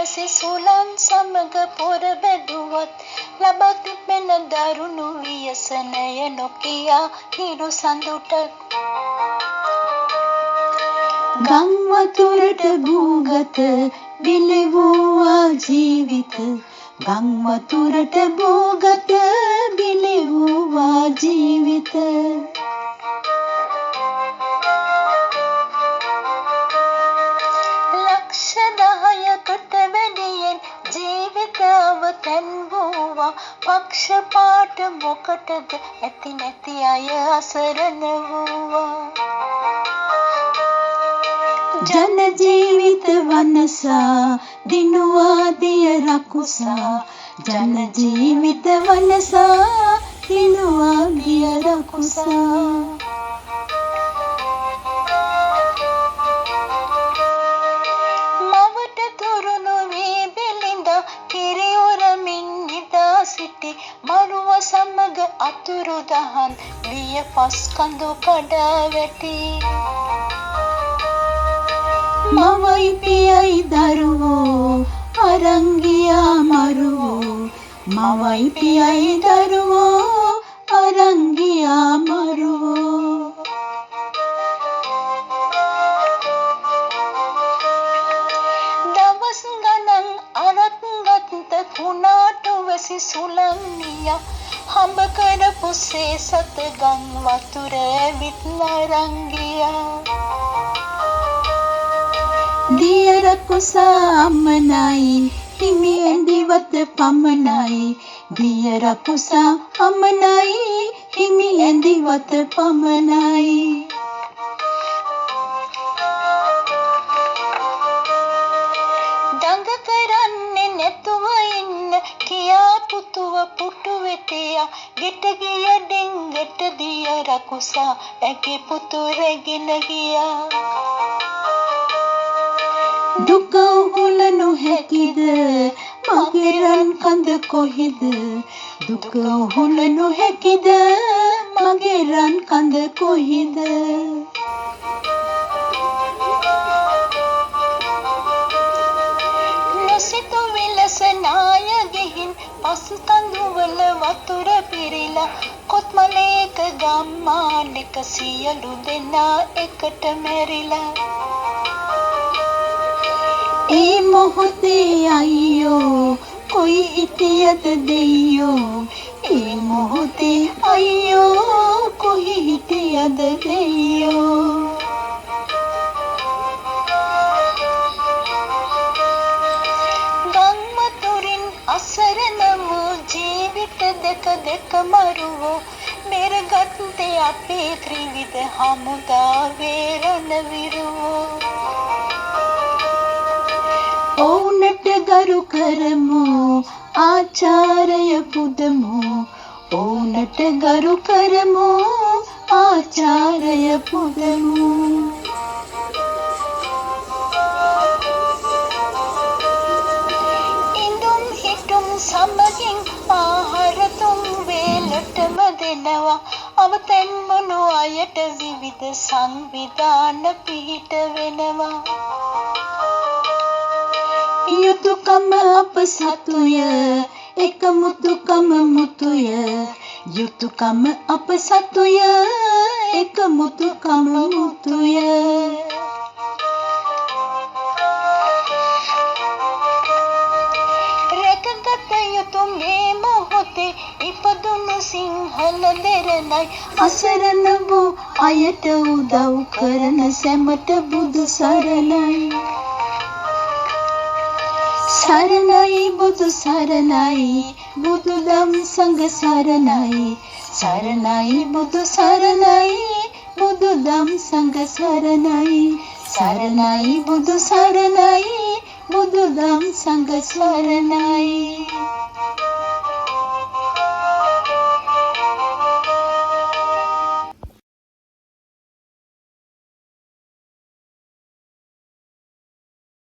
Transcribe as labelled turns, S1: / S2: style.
S1: සිසුලන් සමග පොර බැදුවත් ලබක් මෙන දරුණු ව්‍යසනය නොකියා හිරු සඳුට ගම් වතුරට භූගත බිලි වූවා ජීවිත ගම් වතුරට භූගත බිලි වූවා ජීවිත තැන් වූවා පක්ෂපාත මොකටද ඇති නැති අය අසරණ වූවා ජන ජීවිත වනසා දිනුවා දිය රකුසා ජන ජීවිත වනසා දිනුවා දිය රකුසා මරුව සමග අතුරු දහන් විය පස් කඳු කඩා වැටි මවයි පියයි දරුවෝ අරන් ගියා මරුවෝ මවයි පියයි දරුවෝ අරන් ගියා මරුවෝ දවස් ගණන් අරත් ගත්ත කුණාටුව සිසුලන්නියා හඹ කරපු සේසත ගම් වතුර විත් නරංගියා දියර කුසා අමනයි හිමි ඇඳිවත පමනයි දියර කුසා අමනයි හිමි ඇඳිවත පමනයි දඟ කරන්නේ නැතුව ඉන්න කියා පුතුව පුටු වෙතියා ගෙට ගිය ඩෙංගට දිය රකුසා ඇගේ පුතු රැගෙන ගියා දුක උහුල නොහැකිද මගේ රන් කඳ කොහෙද දුක උහුල නොහැකිද මගේ රන් කඳ කොහෙද නොසිතු විලස නාය ගෙහින් පසු කඳුවල වතුර පිරිලා කොත්මලේක ගම්මානෙක සියලු දෙනා එකට මැරිලා ඒ මොහොතේ අයියෝ කොයි හිටියද දෙයියෝ ඒ මොහොතේ අයියෝ කොයි හිටියද දෙයියෝ අසරණ වූ ජීවිත දෙක මරුවෝ මෙරගත්තේ අපේ ත්‍රිවිධ හමුදාවේ රණවිරුවෝ ඔවුනට ගරු කරමු ආචාරය පුදමු ඔවුනට ගරු කරමු ආචාරය පුදමු සමගින් ආහාර තුන් වේලටම දෙනවා අවතෙන් මොනු අයට විවිධ සංවිධාන පිහිට වෙනවා යුතුයකම අප සතුය එකමුතුකම මුතුය යුතුයකම අප සතුය එකමුතුකම මුතුය ඉපදුණු සිංහල දෙරණයි අසරණ වූ අයට උදව් කරන සැමට බුදු සරණයි සරණයි බුදු සරණයි බුදුදම් සංඝ සරණයි සරණයි බුදු සරණයි බුදුදම් සංඝ සරණයි සරණයි බුදු සරණයි බුදුදම් සංඝ සරණයි